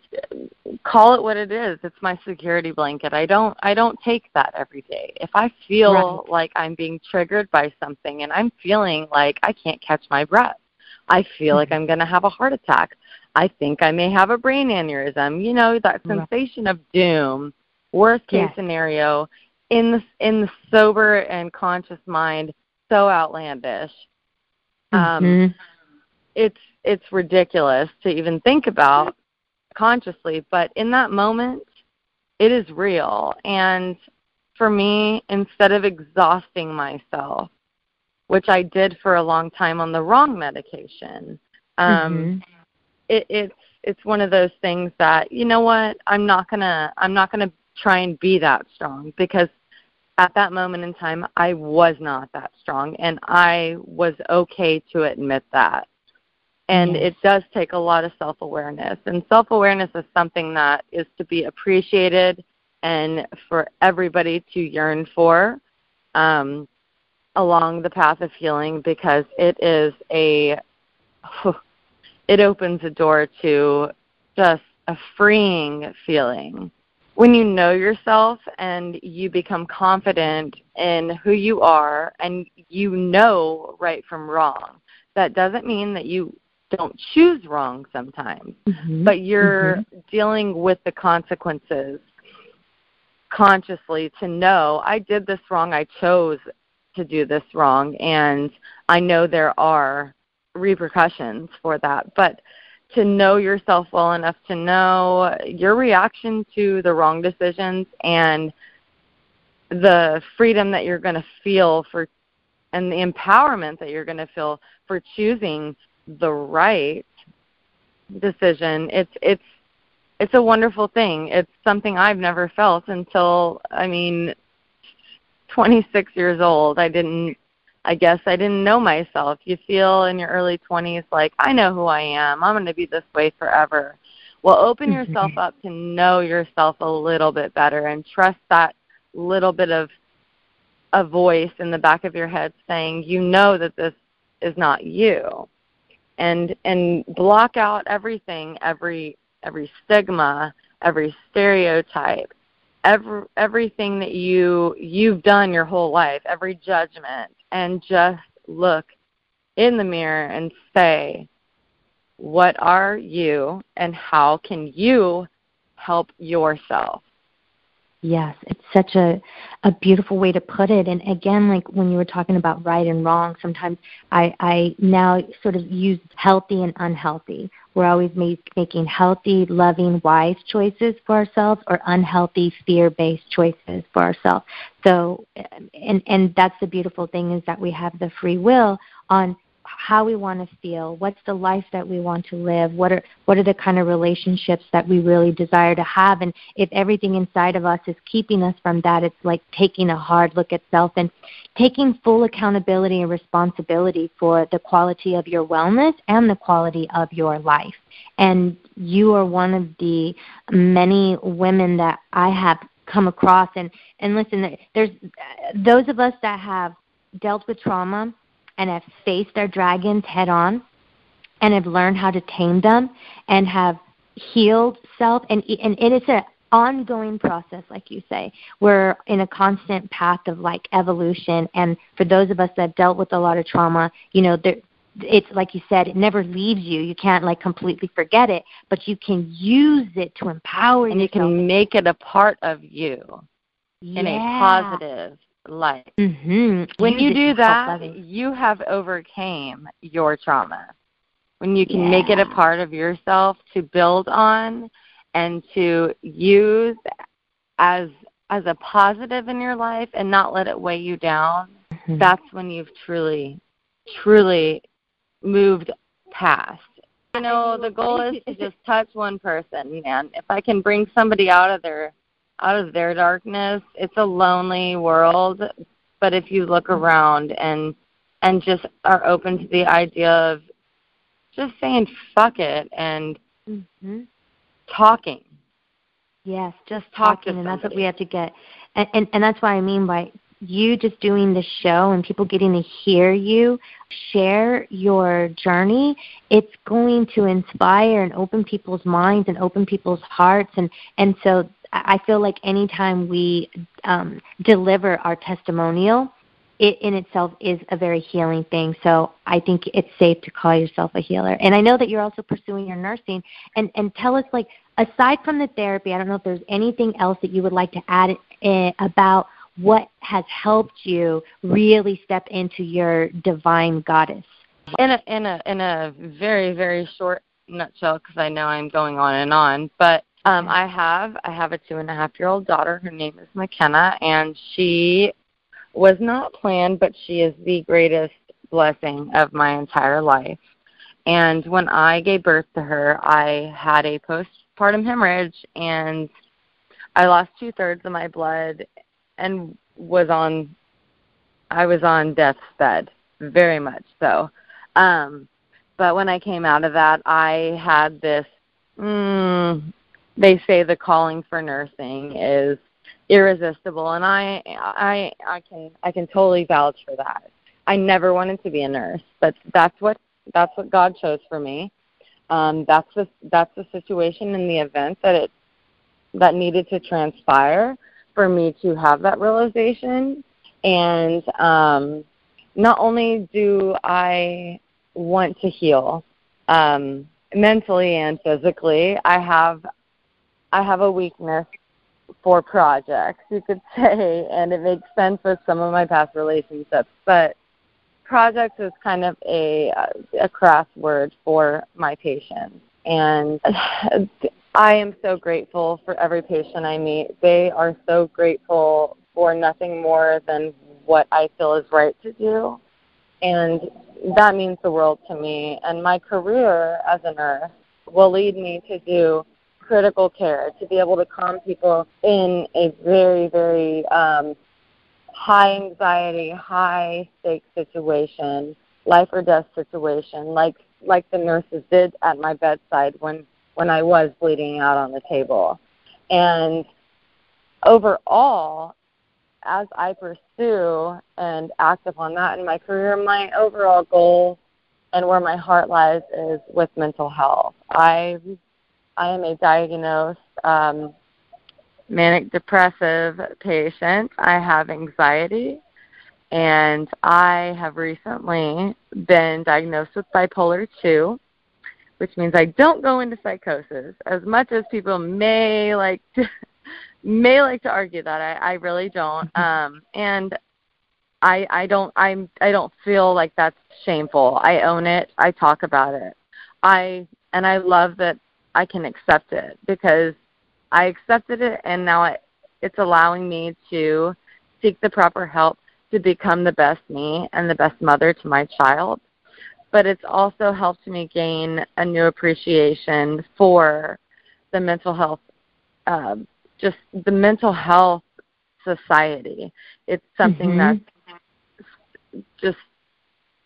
call it what it is. It's my security blanket. I don't take that every day. If I feel like I'm being triggered by something and I'm feeling like I can't catch my breath, I feel like I'm going to have a heart attack, I think I may have a brain aneurysm, you know, that sensation of doom, worst case scenario, in the sober and conscious mind, so outlandish. It's ridiculous to even think about consciously, but in that moment, it is real. And for me, instead of exhausting myself, which I did for a long time on the wrong medication, it's one of those things that, you know what, I'm not gonna try and be that strong, because at that moment in time, I was not that strong, and I was okay to admit that. And it does take a lot of self-awareness. And self-awareness is something that is to be appreciated and for everybody to yearn for along the path of healing, because it opens a door to just a freeing feeling. When you know yourself and you become confident in who you are and you know right from wrong, that doesn't mean that you don't choose wrong sometimes, but you're dealing with the consequences consciously to know, I did this wrong, I chose to do this wrong, and I know there are repercussions for that. But to know yourself well enough to know your reaction to the wrong decisions and the freedom that you're going to feel for, and the empowerment that you're going to feel for choosing the right decision, it's a wonderful thing. It's something I've never felt until, 26 years old. I guess I didn't know myself. You feel in your early 20s like, I know who I am. I'm going to be this way forever. Well, open yourself up to know yourself a little bit better and trust that little bit of a voice in the back of your head saying, you know that this is not you. And block out everything, every stigma, every stereotype, everything that you've done your whole life, every judgment, and just look in the mirror and say, what are you and how can you help yourself? Yes, it's such a beautiful way to put it. And again, like when you were talking about right and wrong, sometimes I now sort of use healthy and unhealthy. We're always making healthy, loving, wise choices for ourselves, or unhealthy, fear-based choices for ourselves. So, and that's the beautiful thing, is that we have the free will on how we want to feel, what's the life that we want to live, what are the kind of relationships that we really desire to have. And if everything inside of us is keeping us from that, it's like taking a hard look at self and taking full accountability and responsibility for the quality of your wellness and the quality of your life. And you are one of the many women that I have come across. And listen, there's those of us that have dealt with trauma and have faced their dragons head on and have learned how to tame them and have healed self. And it is an ongoing process, like you say. We're in a constant path of like evolution. And for those of us that dealt with a lot of trauma, you know, it's like you said, it never leaves you. You can't like completely forget it, but you can use it to empower yourself. And you can make it a part of you in a positive life. When you do that, you have overcame your trauma. When you can make it a part of yourself to build on and to use as a positive in your life and not let it weigh you down, that's when you've truly moved past. You know, the goal is to just touch one person, and if I can bring somebody out of their darkness, it's a lonely world. But if you look around and just are open to the idea of just saying fuck it and talking. Yes, just talking, and that's what we have to get. And that's what I mean by you just doing the show and people getting to hear you share your journey, it's going to inspire and open people's minds and open people's hearts. And so I feel like anytime we deliver our testimonial, it in itself is a very healing thing. So I think it's safe to call yourself a healer. And I know that you're also pursuing your nursing. And tell us, like, aside from the therapy, I don't know if there's anything else that you would like to add about what has helped you really step into your divine goddess. In a very, very short nutshell, because I know I'm going on, but I have a 2.5-year-old daughter. Her name is McKenna, and she was not planned, but she is the greatest blessing of my entire life. And when I gave birth to her, I had a postpartum hemorrhage, and I lost 2/3 of my blood and I was on death's bed, very much so. But when I came out of that, I had this, they say the calling for nursing is irresistible, and I can totally vouch for that. I never wanted to be a nurse, but that's what God chose for me. That's the situation and the event that needed to transpire for me to have that realization. And not only do I want to heal mentally and physically, I have a weakness for projects, you could say, and it makes sense with some of my past relationships. But projects is kind of a crass word for my patients. And I am so grateful for every patient I meet. They are so grateful for nothing more than what I feel is right to do. And that means the world to me. And my career as a nurse will lead me to do critical care, to be able to calm people in a very, very high anxiety, high stakes situation, life or death situation, like the nurses did at my bedside when I was bleeding out on the table. And overall, as I pursue and act upon that in my career, my overall goal and where my heart lies is with mental health. I am a diagnosed manic depressive patient. I have anxiety, and I have recently been diagnosed with bipolar 2, which means I don't go into psychosis. As much as people may like to argue that, I really don't. And I don't feel like that's shameful. I own it. I talk about it. I love that I can accept it, because I accepted it, and now it's allowing me to seek the proper help to become the best me and the best mother to my child. But it's also helped me gain a new appreciation for the mental health, just the mental health society. It's something that's just,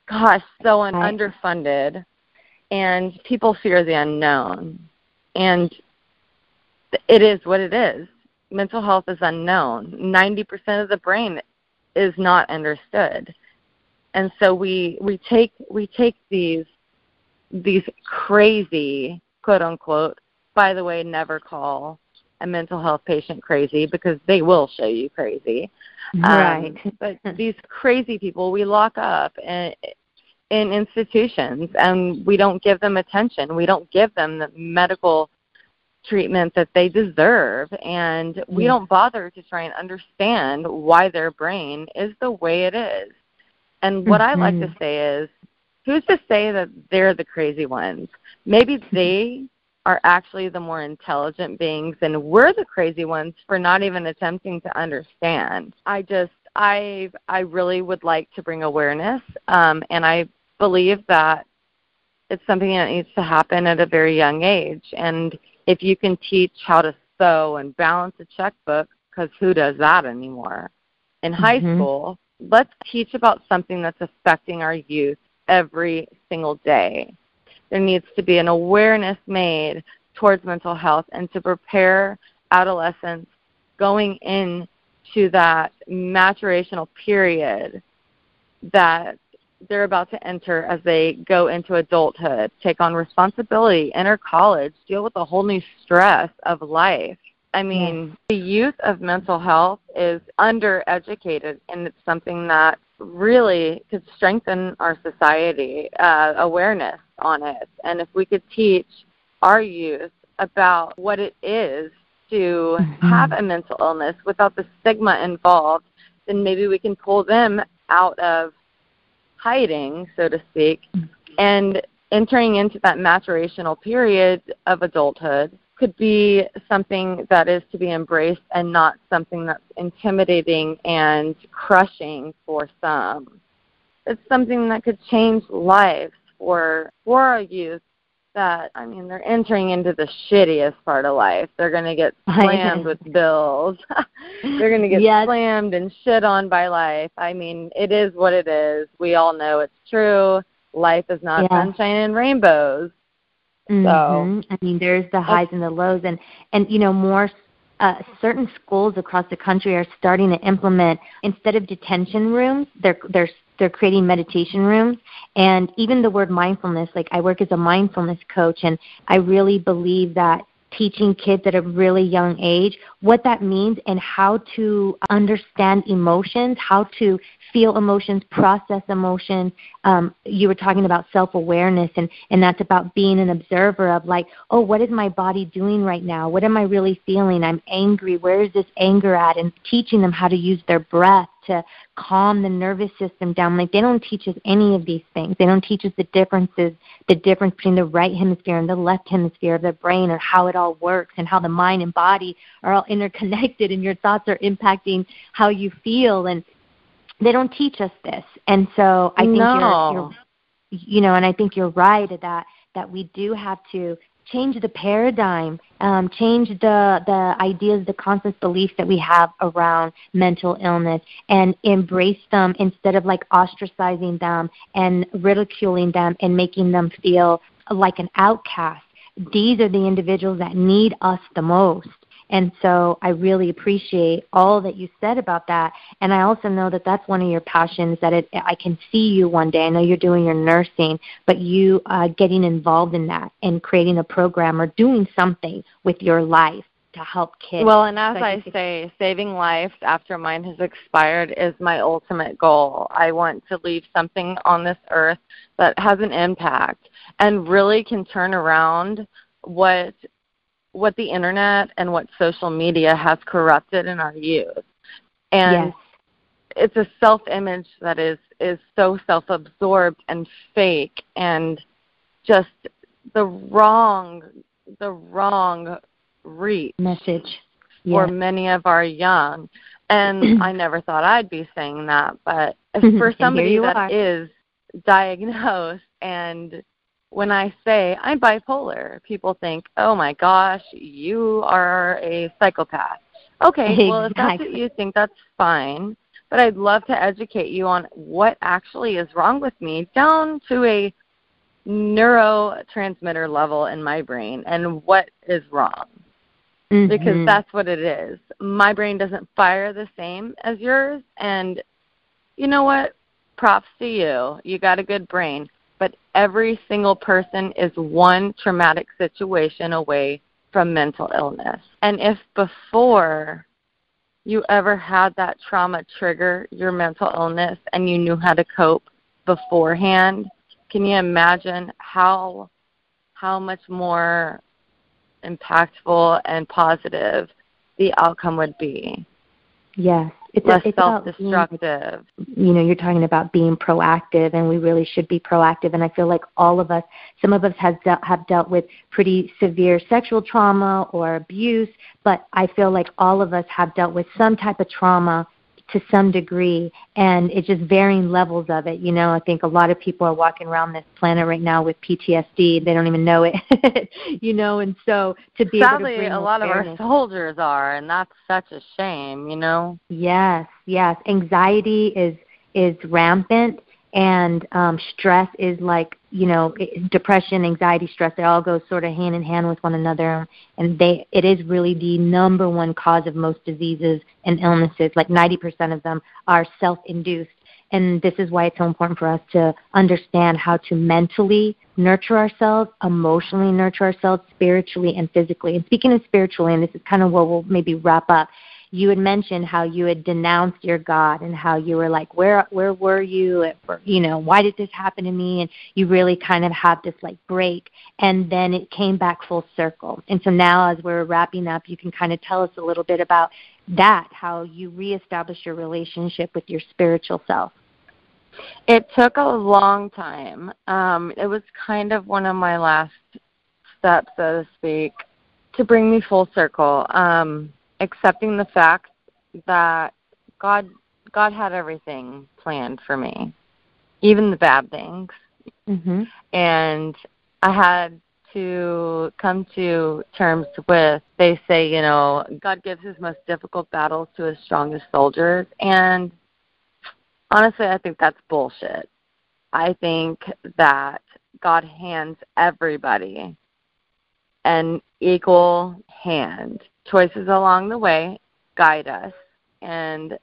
gosh, so underfunded, and people fear the unknown. And it is what it is. Mental health is unknown. 90% of the brain is not understood. And so we take these crazy, quote unquote, by the way, never call a mental health patient crazy, because they will show you crazy. Right. But these crazy people we lock up in institutions, and we don't give them attention. We don't give them the medical treatment that they deserve, and we don't bother to try and understand why their brain is the way it is. And what I like to say is, who's to say that they're the crazy ones? Maybe they are actually the more intelligent beings, and we're the crazy ones for not even attempting to understand. I really would like to bring awareness, and I believe that it's something that needs to happen at a very young age. And if you can teach how to sew and balance a checkbook, because who does that anymore? In high school, let's teach about something that's affecting our youth every single day. There needs to be an awareness made towards mental health, and to prepare adolescents going in to that maturational period that they're about to enter as they go into adulthood, take on responsibility, enter college, deal with a whole new stress of life. I mean, the youth of mental health is undereducated, and it's something that really could strengthen our society, awareness on it. And if we could teach our youth about what it is to have a mental illness without the stigma involved, then maybe we can pull them out of hiding, so to speak, and entering into that maturational period of adulthood could be something that is to be embraced and not something that's intimidating and crushing for some. It's something that could change lives for our youth that, I mean, they're entering into the shittiest part of life. They're going to get slammed with bills. They're going to get slammed and shit on by life. I mean, it is what it is. We all know it's true. Life is not sunshine and rainbows. So, I mean, there's the highs and the lows. And you know, more certain schools across the country are starting to implement, instead of detention rooms, they're creating meditation rooms. And even the word mindfulness, like I work as a mindfulness coach, and I really believe that teaching kids at a really young age what that means and how to understand emotions, how to feel emotions, process emotions. You were talking about self-awareness, and that's about being an observer of like, oh, what is my body doing right now? What am I really feeling? I'm angry. Where is this anger at? And teaching them how to use their breath to calm the nervous system down. Like, they don't teach us any of these things. They don't teach us the difference between the right hemisphere and the left hemisphere of the brain, or how it all works, and how the mind and body are all interconnected, and your thoughts are impacting how you feel. And they don't teach us this. And so I think and I think you're right that we do have to change the paradigm, change the ideas, the concepts, beliefs that we have around mental illness, and embrace them instead of like ostracizing them and ridiculing them and making them feel like an outcast. These are the individuals that need us the most. And so I really appreciate all that you said about that. And I also know that that's one of your passions, that I can see you one day. I know you're doing your nursing, but you getting involved in that and creating a program or doing something with your life to help kids. Well, and as I say, saving lives after mine has expired is my ultimate goal. I want to leave something on this earth that has an impact and really can turn around what the internet and what social media has corrupted in our youth. And it's a self-image that is so self-absorbed and fake, and just the wrong reach message for many of our young. And I never thought I'd be saying that, but for somebody that is diagnosed, and when I say I'm bipolar, people think, oh, my gosh, you are a psychopath. Okay, well, if that's what you think, that's fine. But I'd love to educate you on what actually is wrong with me, down to a neurotransmitter level in my brain, and what is wrong. Because that's what it is. My brain doesn't fire the same as yours. And you know what? Props to you. You got a good brain. But every single person is one traumatic situation away from mental illness. And if before you ever had that trauma trigger your mental illness and you knew how to cope beforehand, can you imagine how much more impactful and positive the outcome would be? Yes. It's less self-destructive. You're talking about being proactive, and we really should be proactive. And I feel like all of us, some of us have dealt with pretty severe sexual trauma or abuse, but I feel like all of us have dealt with some type of trauma to some degree, and it's just varying levels of it. I think a lot of people are walking around this planet right now with PTSD. They don't even know it, and so to be sadly, able to bring a lot awareness. Of our soldiers are, and that's such a shame, Yes. Anxiety is rampant, And stress is like, depression, anxiety, stress, they all go sort of hand in hand with one another. And it is really the number one cause of most diseases and illnesses. Like 90% of them are self-induced. And this is why it's so important for us to understand how to mentally nurture ourselves, emotionally nurture ourselves, spiritually and physically. And speaking of spiritually, and this is kind of where we'll maybe wrap up, you had mentioned how you had denounced your God and how you were like, where were you? Why did this happen to me? And you really kind of had this like break, and then it came back full circle. And so now as we're wrapping up, you can kind of tell us a little bit about that, how you reestablished your relationship with your spiritual self. It took a long time. It was kind of one of my last steps, so to speak, to bring me full circle. Accepting the fact that God had everything planned for me, even the bad things. Mm-hmm. And I had to come to terms with, they say, God gives his most difficult battles to his strongest soldiers. And honestly, I think that's bullshit. I think that God hands everybody an equal hand. Choices along the way guide us, and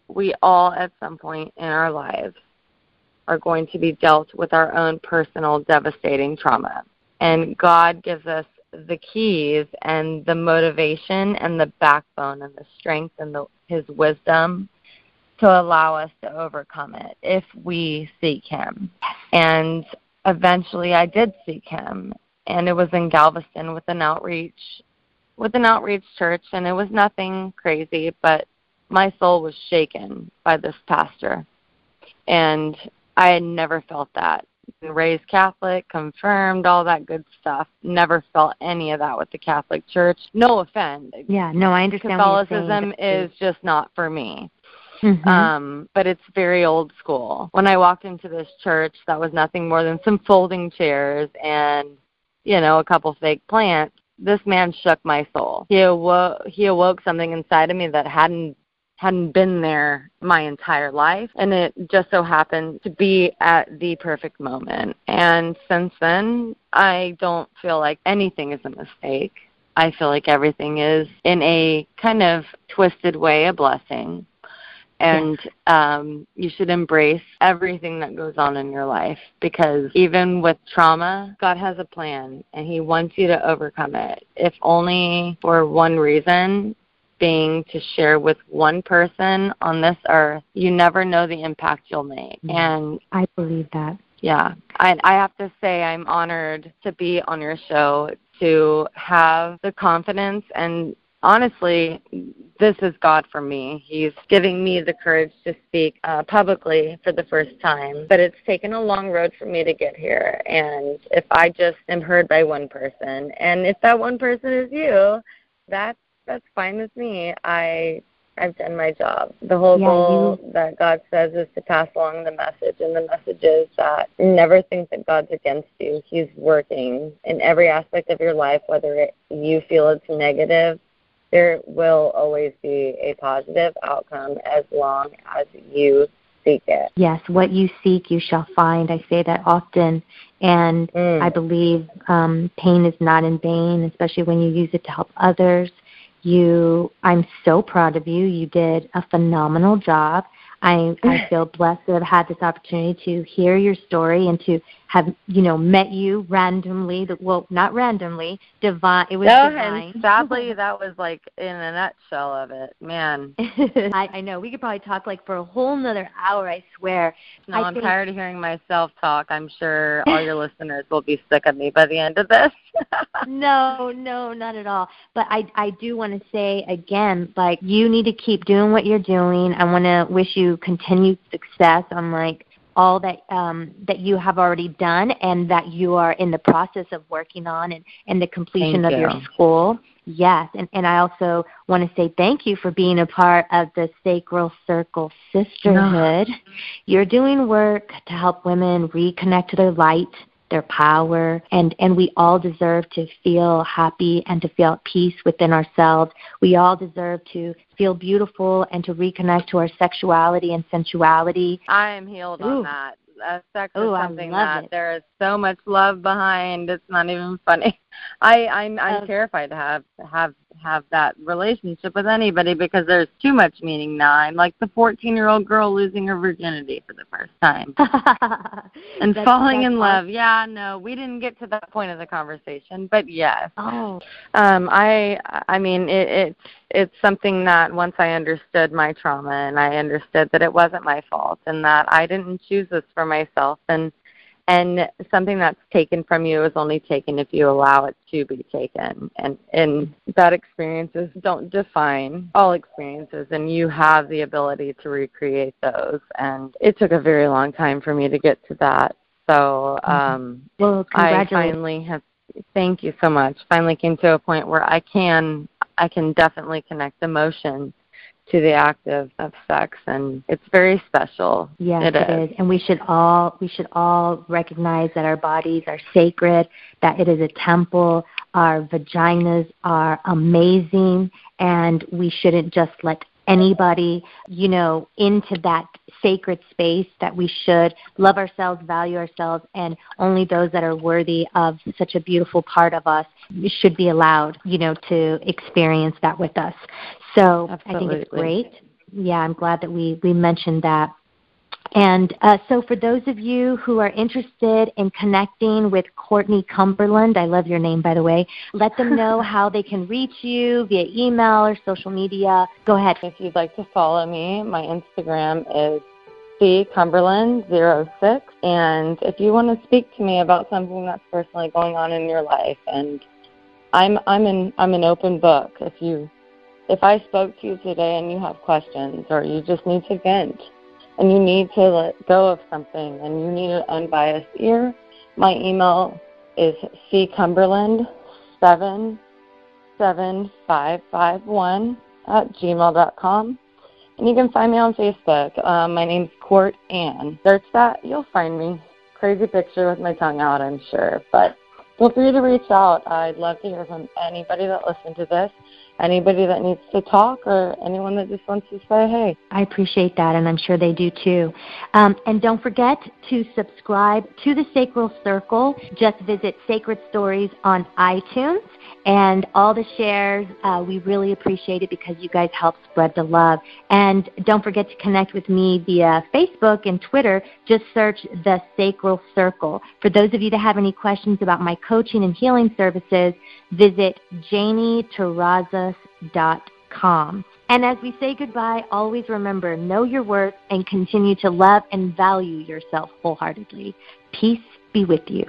we all at some point in our lives are going to be dealt with our own personal devastating trauma. And God gives us the keys and the motivation and the backbone and the strength and his wisdom to allow us to overcome it if we seek him. And eventually I did seek him, and it was in Galveston with an outreach church, and it was nothing crazy, but my soul was shaken by this pastor. And I had never felt that. Raised Catholic, confirmed, all that good stuff. Never felt any of that with the Catholic Church. No offense. Yeah, no, I understand. Catholicism is just not for me. Mm-hmm. But it's very old school. When I walked into this church, that was nothing more than some folding chairs and, a couple fake plants. This man shook my soul. He awoke something inside of me that hadn't been there my entire life, and it just so happened to be at the perfect moment. And since then, I don't feel like anything is a mistake. I feel like everything is, in a kind of twisted way, a blessing. And you should embrace everything that goes on in your life, because even with trauma, God has a plan, and he wants you to overcome it, if only for one reason, being to share with one person on this earth. You never know the impact you'll make. And I believe that. Yeah. I have to say I'm honored to be on your show, to have the confidence, and honestly, this is God for me. He's giving me the courage to speak publicly for the first time. But it's taken a long road for me to get here. And if I just am heard by one person, and if that one person is you, that's fine with me. I've done my job. The whole goal that God says is to pass along the message, and the message is that never think that God's against you. He's working in every aspect of your life, whether you feel it's negative. There will always be a positive outcome as long as you seek it. Yes, what you seek, you shall find. I say that often, and I believe pain is not in vain, especially when you use it to help others. I'm so proud of you. You did a phenomenal job. I feel blessed to have had this opportunity to hear your story and to have, met you randomly. Well, not randomly, divine. It was divine. And sadly, that was like in a nutshell of it, man. I know. We could probably talk like for a whole nother hour, I swear. No, I'm tired of hearing myself talk. I'm sure all your listeners will be sick of me by the end of this. No, not at all. But I do want to say again, like, you need to keep doing what you're doing. I want to wish you continued success on like all that you have already done and that you are in the process of working on, and the completion of your school. Yes, and I also want to say thank you for being a part of the Sacral Circle Sisterhood. No. You're doing work to help women reconnect to their light, their power, and we all deserve to feel happy and to feel at peace within ourselves. We all deserve to feel beautiful and to reconnect to our sexuality and sensuality. I am healed on that. Sex is something that it. there is so much love behind. It's not even funny. I'm terrified to have that relationship with anybody because there's too much meaning now. I'm like the 14-year-old girl losing her virginity for the first time and falling in love. Yeah, no, we didn't get to that point of the conversation, but yes. Oh. I mean, it's something that once I understood my trauma and I understood that it wasn't my fault and that I didn't choose this for myself, and something that's taken from you is only taken if you allow it to be taken. And bad experiences don't define all experiences, and you have the ability to recreate those. And it took a very long time for me to get to that. So well, congratulations. Thank you so much. Finally came to a point where I can definitely connect emotion to the act of sex, and it's very special. Yes, it is. And we should all recognize that our bodies are sacred, that it is a temple. Our vaginas are amazing, and we shouldn't just let anybody, into that sacred space, that we should love ourselves, value ourselves, and only those that are worthy of such a beautiful part of us should be allowed, to experience that with us. So absolutely. I think it's great. Yeah, I'm glad that we mentioned that. And so for those of you who are interested in connecting with Courtney Cumberland, I love your name, by the way, let them know how they can reach you via email or social media. Go ahead. If you'd like to follow me, my Instagram is cumberland06. And if you want to speak to me about something that's personally going on in your life, and I'm an open book. If I spoke to you today and you have questions, or you just need to vent, and you need to let go of something, and you need an unbiased ear, my email is cumberland77551@gmail.com. And you can find me on Facebook. My name's Court Ann. Search that. You'll find me. Crazy picture with my tongue out, I'm sure. But feel free to reach out. I'd love to hear from anybody that listened to this, anybody that needs to talk, or anyone that just wants to say hey. I appreciate that, and I'm sure they do too. And don't forget to subscribe to the Sacral Circle. Just visit Sacred Stories on iTunes, and all the shares, we really appreciate it because you guys help spread the love. And don't forget to connect with me via Facebook and Twitter. Just search The Sacral Circle. For those of you that have any questions about my coaching and healing services, visit JanieTerrazas.com. And as we say goodbye, always remember, know your worth and continue to love and value yourself wholeheartedly. Peace be with you.